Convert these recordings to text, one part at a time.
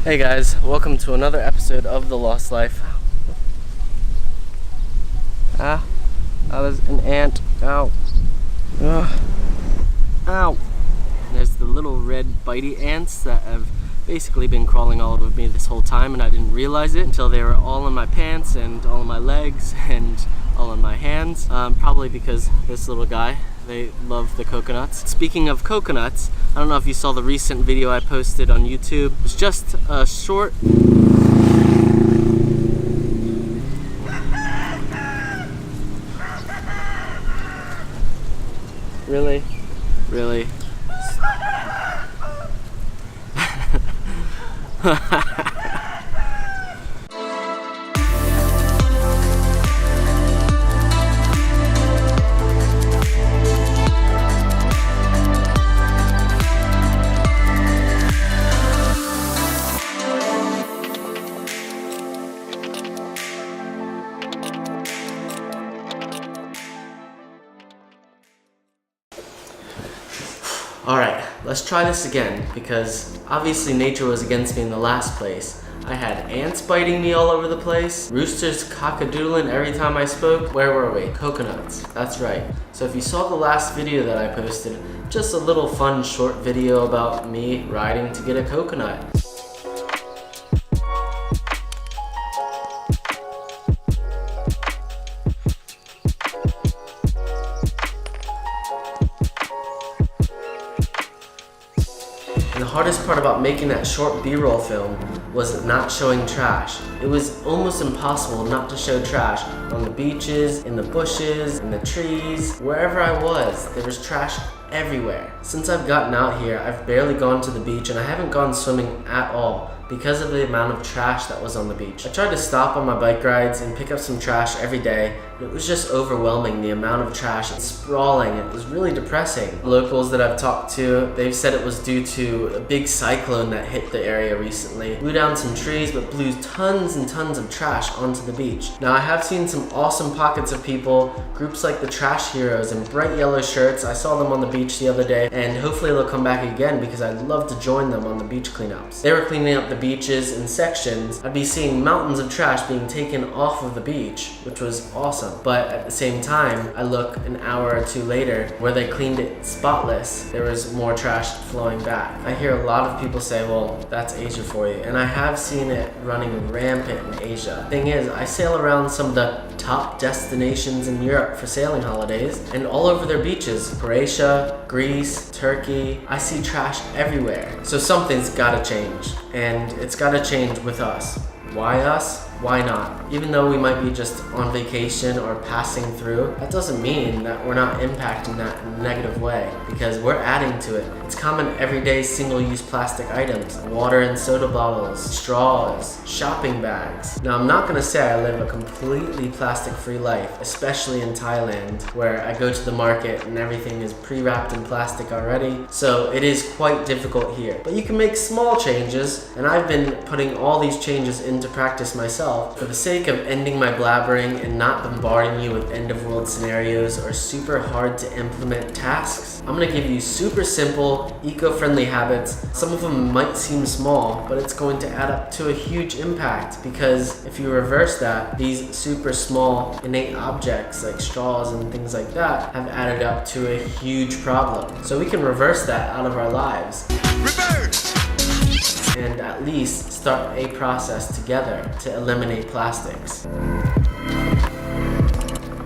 Hey guys, welcome to another episode of The Lost Life. That was an ant. Ow. Ugh. Ow. There's the little red bitey ants that have basically been crawling all over me this whole time, and I didn't realize it until they were all in my pants and all in my legs and all in my hands. Probably because this little guy, they love the coconuts. Speaking of coconuts, I don't know if you saw the recent video I posted on YouTube. It was just a short... Really? Really? Alright, let's try this again, because obviously nature was against me in the last place. I had ants biting me all over the place, roosters cockadoodling every time I spoke. Where were we? Coconuts. That's right. So if you saw the last video that I posted, just a little fun short video about me riding to get a coconut. And the hardest part about making that short B-roll film was not showing trash. It was almost impossible not to show trash on the beaches, in the bushes, in the trees, wherever I was. There was trash everywhere. Since I've gotten out here, I've barely gone to the beach, and I haven't gone swimming at all because of the amount of trash that was on the beach. I tried to stop on my bike rides and pick up some trash every day, but it was just overwhelming, the amount of trash. It's sprawling. It was really depressing. Locals that I've talked to, they've said it was due to a big cyclone that hit the area recently. Blew down some trees, but blew tons and tons of trash onto the beach. Now, I have seen some awesome pockets of people, groups like the Trash Heroes in bright yellow shirts. I saw them on the beach the other day, and hopefully they'll come back again because I'd love to join them on the beach cleanups. They were cleaning up the beaches in sections. I'd be seeing mountains of trash being taken off of the beach, which was awesome. But at the same time, I look an hour or two later where they cleaned it spotless. There was more trash flowing back. I hear a lot of people say, well, that's Asia for you. And I have seen it running rampant in Asia. Thing is, I sail around some of the top destinations in Europe for sailing holidays, and all over their beaches, Croatia, Greece, Turkey, I see trash everywhere. So something's gotta change, and it's gotta change with us. Why us? Why not? Even though we might be just on vacation or passing through, that doesn't mean that we're not impacting that in a negative way, because we're adding to it. It's common everyday single-use plastic items, water and soda bottles, straws, shopping bags. Now, I'm not gonna say I live a completely plastic-free life, especially in Thailand, where I go to the market and everything is pre-wrapped in plastic already, so it is quite difficult here. But you can make small changes, and I've been putting all these changes into practice myself. For the sake of ending my blabbering and not bombarding you with end-of-world scenarios or super hard to implement tasks, I'm gonna give you super simple, eco-friendly habits. Some of them might seem small, but it's going to add up to a huge impact, because if you reverse that, these super small innate objects like straws and things like that have added up to a huge problem. So we can reverse that out of our lives. Reverse! And at least start a process together to eliminate plastics.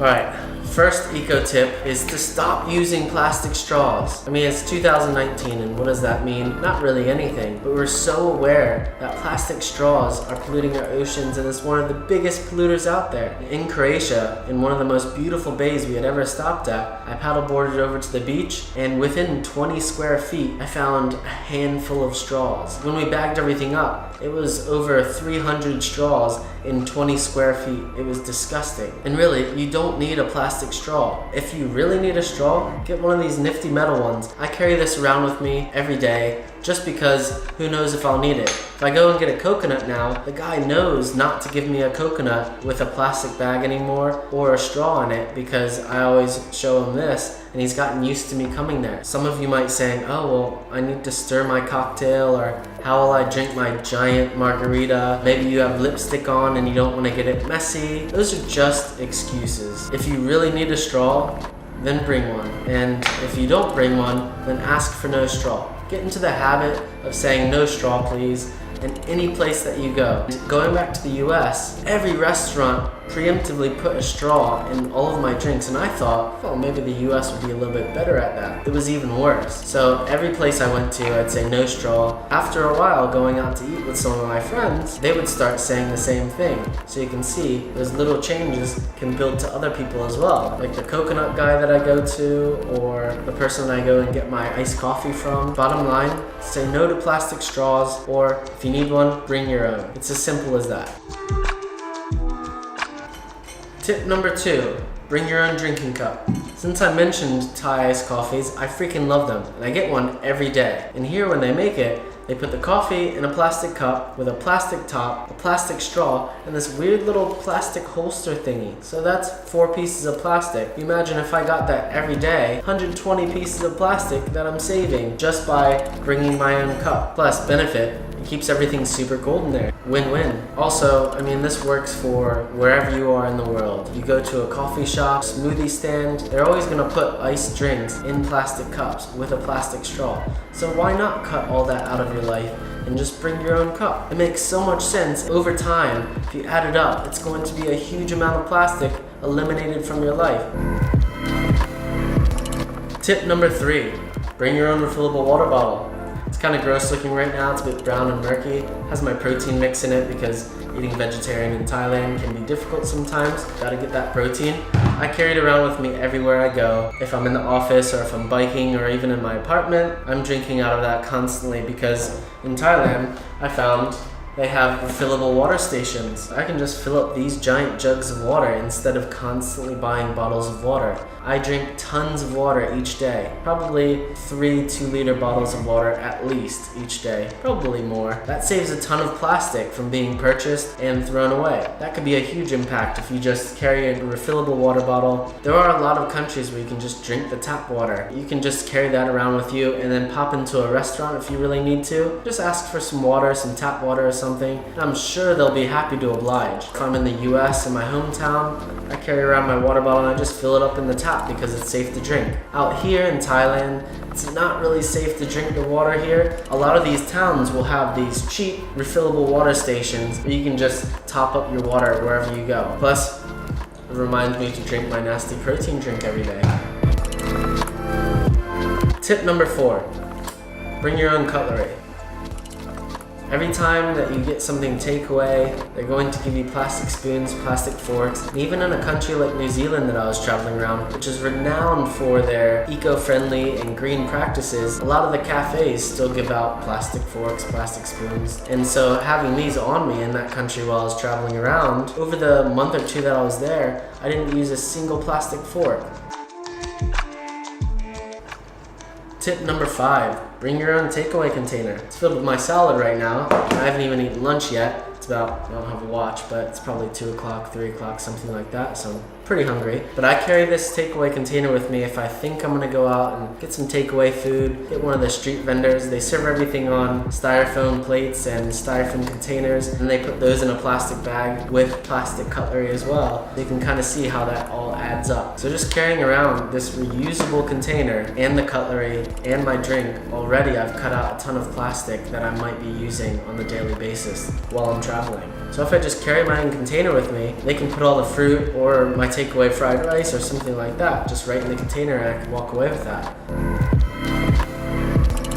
Alright, first eco tip is to stop using plastic straws. I mean, it's 2019, and what does that mean? Not really anything, but we're so aware that plastic straws are polluting our oceans, and it's one of the biggest polluters out there. In Croatia, in one of the most beautiful bays we had ever stopped at, I paddleboarded over to the beach, and within 20 square feet, I found a handful of straws. When we bagged everything up, it was over 300 straws in 20 square feet. It was disgusting. And really, you don't need a plastic straw. If you really need a straw, get one of these nifty metal ones. I carry this around with me every day. just because who knows if I'll need it. If I go and get a coconut now, the guy knows not to give me a coconut with a plastic bag anymore or a straw in it because I always show him this, and he's gotten used to me coming there. Some of you might say, oh, well, I need to stir my cocktail, or how will I drink my giant margarita? Maybe you have lipstick on and you don't want to get it messy. Those are just excuses. If you really need a straw, then bring one. And if you don't bring one, then ask for no straw. Get into the habit of saying no straw, please, in any place that you go. Going back to the US, every restaurant preemptively put a straw in all of my drinks, and I thought, well, maybe the US would be a little bit better at that. It was even worse. So every place I went to, I'd say no straw. After a while, going out to eat with some of my friends, they would start saying the same thing. So you can see those little changes can build to other people as well. Like the coconut guy that I go to, or the person I go and get my iced coffee from. Bottom line, say no to plastic straws, or if you need one, bring your own. It's as simple as that. Tip number 2, bring your own drinking cup. Since I mentioned Thai iced coffees, I freaking love them, and I get one every day. And here when they make it, they put the coffee in a plastic cup with a plastic top, a plastic straw, and this weird little plastic holster thingy. So that's 4 pieces of plastic. Imagine if I got that every day, 120 pieces of plastic that I'm saving just by bringing my own cup. Plus benefit, it keeps everything super cold in there. Win-win. Also, I mean, this works for wherever you are in the world. You go to a coffee shop, smoothie stand, they're always gonna put iced drinks in plastic cups with a plastic straw. So why not cut all that out of your life and just bring your own cup? It makes so much sense. Over time, if you add it up, it's going to be a huge amount of plastic eliminated from your life. Tip number 3, bring your own refillable water bottle. It's kind of gross looking right now, it's a bit brown and murky. It has my protein mix in it because eating vegetarian in Thailand can be difficult sometimes. Gotta get that protein. I carry it around with me everywhere I go. If I'm in the office or if I'm biking or even in my apartment, I'm drinking out of that constantly because in Thailand, I found they have refillable water stations. I can just fill up these giant jugs of water instead of constantly buying bottles of water. I drink tons of water each day. Probably 3 2-liter bottles of water at least each day. Probably more. That saves a ton of plastic from being purchased and thrown away. That could be a huge impact if you just carry a refillable water bottle. There are a lot of countries where you can just drink the tap water. You can just carry that around with you and then pop into a restaurant if you really need to. Just ask for some water, some tap water or something. I'm sure they'll be happy to oblige. If I'm in the US, in my hometown, I carry around my water bottle and I just fill it up in the tap because it's safe to drink. Out here in Thailand, it's not really safe to drink the water here. A lot of these towns will have these cheap refillable water stations where you can just top up your water wherever you go. Plus, it reminds me to drink my nasty protein drink every day. Tip number 4, bring your own cutlery. Every time that you get something takeaway, they're going to give you plastic spoons, plastic forks. And even in a country like New Zealand that I was traveling around, which is renowned for their eco-friendly and green practices, a lot of the cafes still give out plastic forks, plastic spoons. And so having these on me in that country while I was traveling around, over the month or 2 that I was there, I didn't use a single plastic fork. Tip number 5, bring your own takeaway container. It's filled with my salad right now. I haven't even eaten lunch yet. It's about, I don't have a watch, but it's probably 2 o'clock, 3 o'clock, something like that, so I'm pretty hungry. But I carry this takeaway container with me if I think I'm gonna go out and get some takeaway food, get one of the street vendors. They serve everything on styrofoam plates and styrofoam containers, and they put those in a plastic bag with plastic cutlery as well. You can kind of see how that all adds up. So just carrying around this reusable container and the cutlery and my drink, already I've cut out a ton of plastic that I might be using on the daily basis while I'm traveling. So if I just carry my own container with me, they can put all the fruit or my takeaway fried rice or something like that just right in the container and I can walk away with that.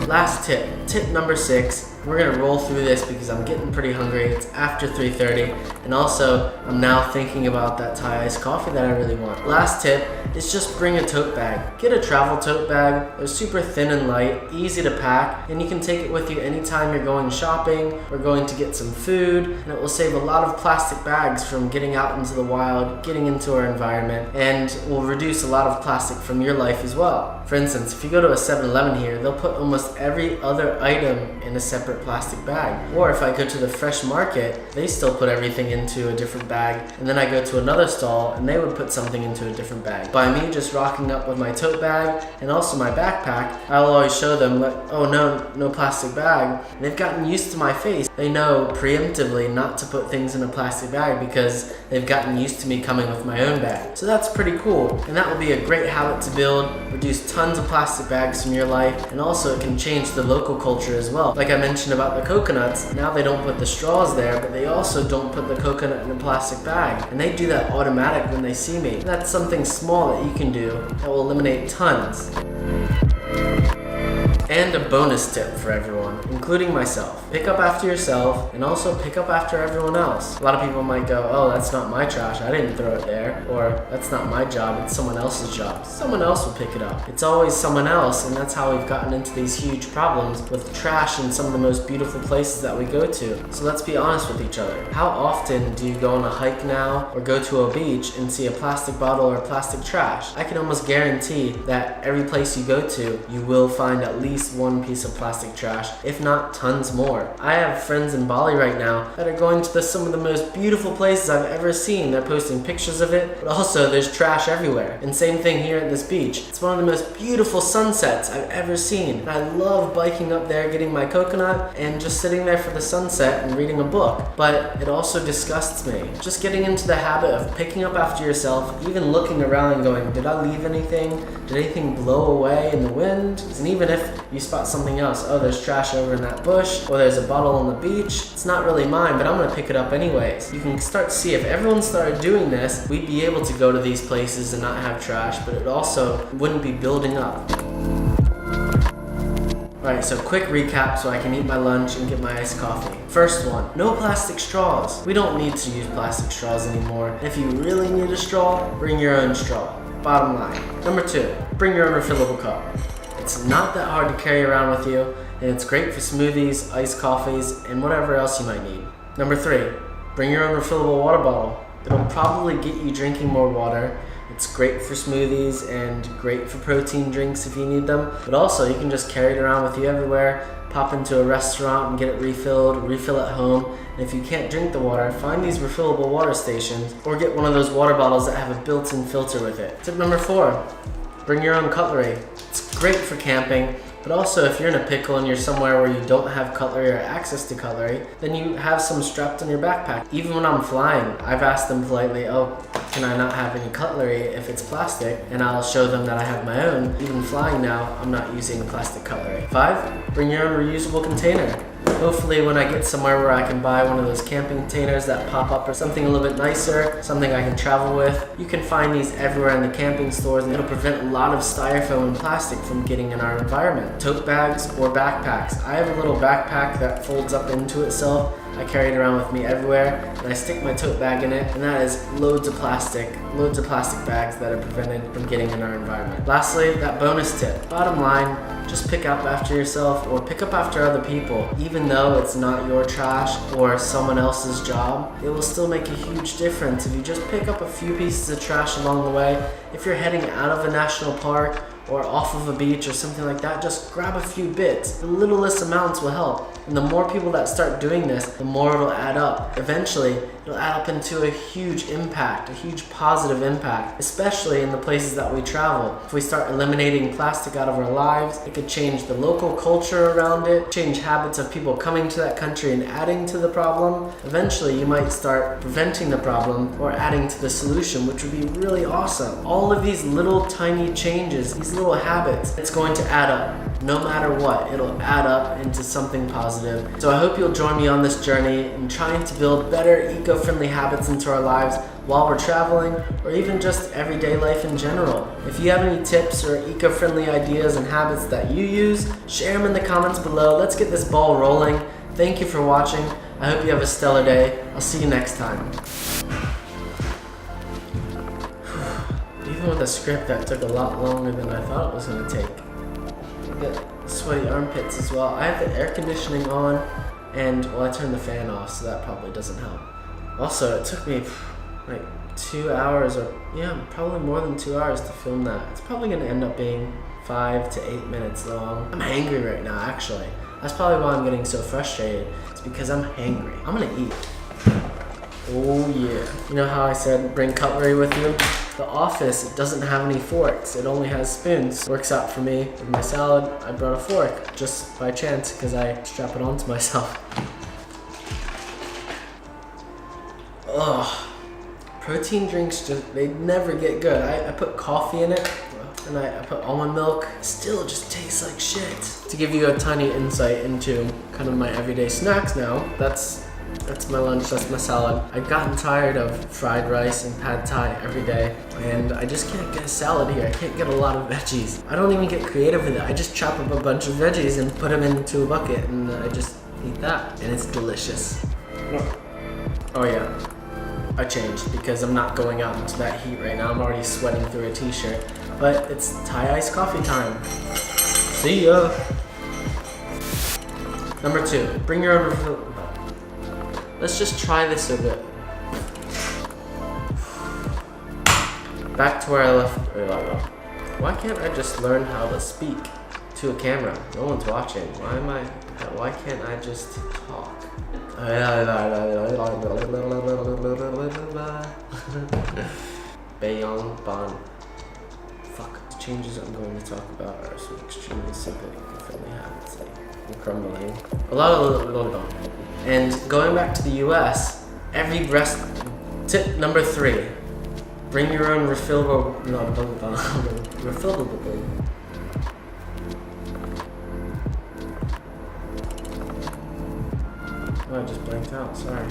Last tip, tip number 6, We're gonna roll through this because I'm getting pretty hungry. It's after 3:30, and also I'm now thinking about that Thai iced coffee that I really want. Last tip is just bring a tote bag. Get a travel tote bag. They're super thin and light, easy to pack, and you can take it with you anytime you're going shopping or going to get some food, and it will save a lot of plastic bags from getting out into the wild, getting into our environment, and will reduce a lot of plastic from your life as well. For instance, if you go to a 7-Eleven here, they'll put almost every other item in a separate plastic bag. Or if I go to the fresh market, they still put everything into a different bag, and then I go to another stall and they would put something into a different bag. By me just rocking up with my tote bag and also my backpack, I'll always show them like, oh no plastic bag. And they've gotten used to my face. They know preemptively not to put things in a plastic bag because they've gotten used to me coming with my own bag. So that's pretty cool, and that will be a great habit to build, reduce tons of plastic bags from your life, and also it can change the local culture as well. Like I mentioned about the coconuts, now they don't put the straws there, but they also don't put the coconut in a plastic bag, and they do that automatic when they see me. That's something small that you can do that will eliminate tons. And a bonus tip for everyone, including myself. Pick up after yourself and also pick up after everyone else. A lot of people might go, oh, that's not my trash, I didn't throw it there. Or that's not my job, it's someone else's job. Someone else will pick it up. It's always someone else, and that's how we've gotten into these huge problems with trash in some of the most beautiful places that we go to. So let's be honest with each other. How often do you go on a hike now or go to a beach and see a plastic bottle or plastic trash? I can almost guarantee that every place you go to, you will find at least one piece of plastic trash, if not tons more. I have friends in Bali right now that are going to some of the most beautiful places I've ever seen. They're posting pictures of it, but also there's trash everywhere. And same thing here at this beach. It's one of the most beautiful sunsets I've ever seen. And I love biking up there, getting my coconut, and just sitting there for the sunset and reading a book. But it also disgusts me. Just getting into the habit of picking up after yourself, even looking around and going, did I leave anything? Did anything blow away in the wind? And even if you spot something else, oh, there's trash over in that bush, or there's a bottle on the beach, it's not really mine, but I'm gonna pick it up anyways. You can start to see if everyone started doing this, we'd be able to go to these places and not have trash, but it also wouldn't be building up. Alright, so quick recap so I can eat my lunch and get my iced coffee. First one, no plastic straws. We don't need to use plastic straws anymore. If you really need a straw, bring your own straw. Bottom line. Number 2, bring your own refillable cup. It's not that hard to carry around with you, and it's great for smoothies, iced coffees, and whatever else you might need. Number 3, bring your own refillable water bottle. It'll probably get you drinking more water. It's great for smoothies and great for protein drinks if you need them, but also you can just carry it around with you everywhere, pop into a restaurant and get it refilled, refill at home, and if you can't drink the water, find these refillable water stations or get one of those water bottles that have a built-in filter with it. Tip number 4, bring your own cutlery. It's great for camping, but also if you're in a pickle and you're somewhere where you don't have cutlery or access to cutlery, then you have some strapped on your backpack. Even when I'm flying, I've asked them politely, oh, can I not have any cutlery if it's plastic? And I'll show them that I have my own. Even flying now, I'm not using plastic cutlery. 5, bring your own reusable container. Hopefully when I get somewhere where I can buy one of those camping containers that pop up or something a little bit nicer, something I can travel with, you can find these everywhere in the camping stores, and it'll prevent a lot of styrofoam and plastic from getting in our environment. Tote bags or backpacks. I have a little backpack that folds up into itself. I carry it around with me everywhere, and I stick my tote bag in it, and that is loads of plastic bags that are prevented from getting in our environment. Lastly, that bonus tip. Bottom line, just pick up after yourself or pick up after other people. Even though it's not your trash or someone else's job, it will still make a huge difference if you just pick up a few pieces of trash along the way. If you're heading out of a national park or off of a beach or something like that, just grab a few bits. The littlest amounts will help. And the more people that start doing this, the more it'll add up. Eventually, it'll add up into a huge impact, a huge positive impact, especially in the places that we travel. If we start eliminating plastic out of our lives, it could change the local culture around it, change habits of people coming to that country and adding to the problem. Eventually, you might start preventing the problem or adding to the solution, which would be really awesome. All of these little tiny changes, these little habits, it's going to add up. no matter what, it'll add up into something positive. So I hope you'll join me on this journey in trying to build better eco-friendly habits into our lives while we're traveling, or even just everyday life in general. If you have any tips or eco-friendly ideas and habits that you use, share them in the comments below. Let's get this ball rolling. Thank you for watching. I hope you have a stellar day. I'll see you next time. Even with a script that took a lot longer than I thought it was going to take. Get sweaty armpits as well. I have the air conditioning on, and well, I turned the fan off, so that probably doesn't help. Also, it took me like 2 hours, or yeah, probably more than 2 hours to film that. It's probably going to end up being 5 to 8 minutes long. I'm hangry right now, actually. That's probably why I'm getting so frustrated. It's because I'm hangry. I'm gonna eat. Oh yeah. You know how I said bring cutlery with you? The office, it doesn't have any forks. It only has spoons. Works out for me. With my salad, I brought a fork just by chance because I strap it onto myself. Ugh. Protein drinks, they never get good. I put coffee in it, and I put almond milk. Still just tastes like shit. To give you a tiny insight into kind of my everyday snacks now, that's my lunch, that's my salad. I've gotten tired of fried rice and pad thai every day, and I just can't get a salad here. I can't get a lot of veggies. I don't even get creative with it. I just chop up a bunch of veggies and put them into a bucket, and I just eat that, and it's delicious. Oh yeah. I changed because I'm not going out into that heat right now. I'm already sweating through a t-shirt. But it's Thai iced coffee time. See ya! Number 2, bring your own refill. Let's just try this a bit. Back to where I left. Why can't I just learn how to speak to a camera? No one's watching. Why can't I just talk? Bayong Bon. Fuck. The changes I'm going to talk about are some extremely simple eco-friendly habits like crumbling. A lot of and going back to the US, every breast tip number 3. Bring your own refillable refillable. Oh, I just blanked out, sorry.